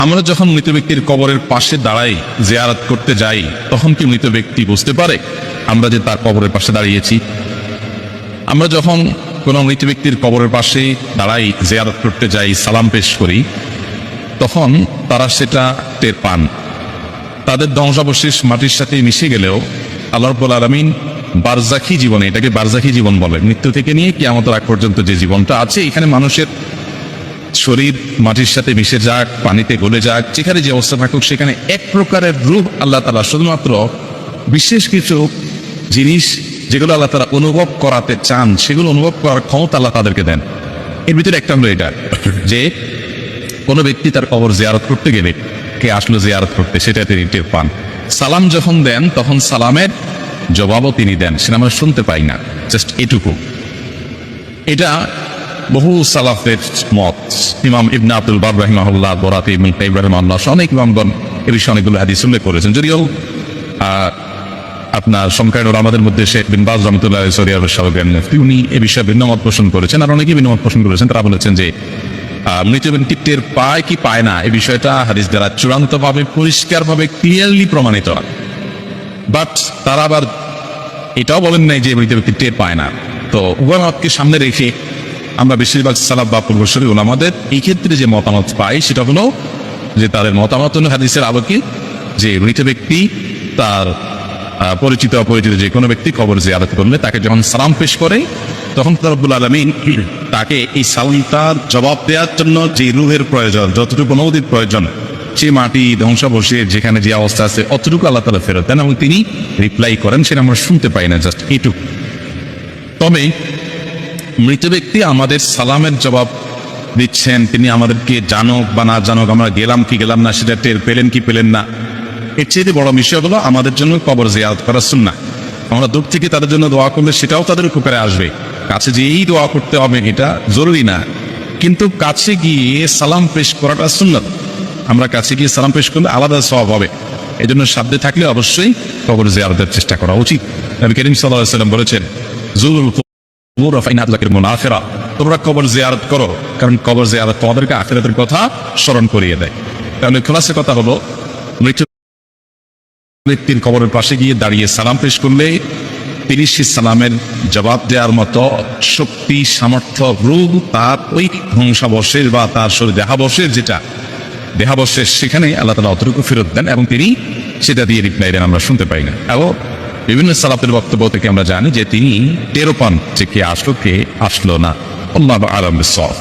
আমরা যখন মৃত ব্যক্তির কবরের পাশে দাঁড়াই, জিয়ারত করতে যাই, তখন কি মৃত ব্যক্তি বুঝতে পারে আমরা যে তার কবরের পাশে দাঁড়িয়েছি? আমরা যখন কোনো মৃত ব্যক্তির কবরের পাশে দাঁড়াই, জিয়ারত করতে যাই, সালাম পেশ করি, তখন তারা সেটা টের পান। তাদের ধ্বংসাবশেষ মাটির সাথে মিশে গেলেও আল্লাহ রাব্বুল আলামিন বারজাখী জীবনে, এটাকে বারজাখী জীবন বলে, মৃত্যু থেকে নিয়ে কিয়ামতের আগ পর্যন্ত যে জীবনটা আছে, এখানে মানুষের শরীর মাটির সাথে মিশে যাক, পানিতে গলে যাক, যেখানে যে অবস্থা থাকুক, সেখানে এক প্রকারের রূহ আল্লাহ তাআলা শুধুমাত্র বিশেষ কিছু জিনিস যেগুলো আল্লাহ তাআলা অনুভব করাতে চান, সেগুলো অনুভব করার ক্ষমতা আল্লাহ তাদেরকে দেন। এর ভিতরে একটা হলো এটা যে কোনো ব্যক্তি তার কবর জিয়ারত করতে গেলে, কে আসলো জিয়ারত করতে, সেটা তিনি টের পান। সালাম যখন দেন তখন সালামের জবাবও তিনি দেন, সেটা আমরা শুনতে পাই না, জাস্ট এটুকু। এটা বহু সালাফের মত। ইমাম ইবনে আব্দুল বার রাহিমাহুল্লাহ, বরাতে ইবনে কাইয়িম রাহিমাহুল্লাহ, অনেক ইমামগণ এ বিষয়ে অনেকগুলো হাদিস উল্লেখ করেছেন। যদিও আপনার সমকালীন ওলামাদের মধ্যে শেখ বিন বাজ রাহমাতুল্লাহ আলাইহি সৌদি আরবের সাবেক মুফতি, উনি এ বিষয়ে ভিন্ন মত পোষণ করেছেন, আর অনেকেই ভিন্ন মত পোষণ করেছেন। তারা বলেছেন যে মৃত ব্যক্তি টের পায় কি পায় না, এই বিষয়টা হাদিস দ্বারা চূড়ান্তভাবে পরিষ্কারভাবে ক্লিয়ারলি প্রমাণিত। বাট তারা আবার এটাও বলেন নাই যে মৃত ব্যক্তি টের পায় না। তো উভয় মতকে সামনে রেখে আমরা বেশিরভাগ সালাফ বা পূর্বসূরি ওলামাদের এই ক্ষেত্রে যে মতামত পাই, সেটা হলো যে তাদের মতামত হাদিসের আলোকে যে মৃত ব্যক্তি তার পরিচিত অপরিচিত যে কোনো ব্যক্তি কবর জিয়ারত করলে তাকে যখন সালাম পেশ করে, তখন রব্বুল আলামিন তাকে এই সালামটার জবাব দেওয়ার জন্য যে রূহের প্রয়োজন, যতটুকু অনুমতির প্রয়োজন, সে মাটি ধ্বংসাবশেষ যেখানে যে অবস্থা আছে অতটুকু আল্লাহ তাআলা ফেরত দেন এবং তিনি রিপ্লাই করেন, সেটা আমরা শুনতে পাই না, জাস্ট এইটুকু। তবে মৃত ব্যক্তি আমাদের সালামের জবাব দিচ্ছেন, তিনি আমাদেরকে জানুক বা না জানুক, আমরা গেলাম কি গেলাম না সেটা টের পেলেন কি পেলেন না, এর চেয়ে বড় বিষয় হলো আমাদের জন্য কবর জিয়ারত করা সুন্নাহ। আমরা দূর থেকে তাদের জন্য দোয়া করলে সেটাও তাদের উপকারে আসবে। কাছে যেই দোয়া করতে হবে এটা জরুরি না, কিন্তু কাছে গিয়ে সালাম পেশ করাটা সুন্নাত। আমরা কাছে গিয়ে সালাম পেশ করলে আলাদা সওয়াব হবে। এই জন্য সাধ্যে থাকলে অবশ্যই কবর জিয়ারতের চেষ্টা করা উচিত। নবী করিম সাল্লাল্লাহু আলাইহি ওয়াসাল্লাম বলেছেন, যুরুল কুবুর ফাইনাত লাকুমুল আখিরা, তোমরা কবর জিয়ারত করো, কারণ কবর জিয়ারত তোমাদেরকে আখিরাতের কথা স্মরণ করিয়ে দেয়। তাহলে খোলাসা কথা হলো, মৃত ব্যক্তির কবরের পাশে গিয়ে দাঁড়িয়ে সালাম পেশ করলে তিনি সেই সালামের জবাব দেওয়ার মতো শক্তি, সামর্থ্য, রূহ তার ওই ধ্বংসাবশেষ বা তার শরীর দেহাবশেষ, যেটা দেহাবশেষ, সেখানে আল্লাহ তাআলা অতটুকু ফেরত দেন এবং তিনি সেটা দিয়ে রিপ্লাই দেন, আমরা শুনতে পাই না। এবং বিভিন্ন সালাফের বক্তব্য থেকে আমরা জানি যে তিনি টেরও পান যে কে আসলো কে আসলো না। আল্লাহু আ'লাম বিস-সাওয়াব।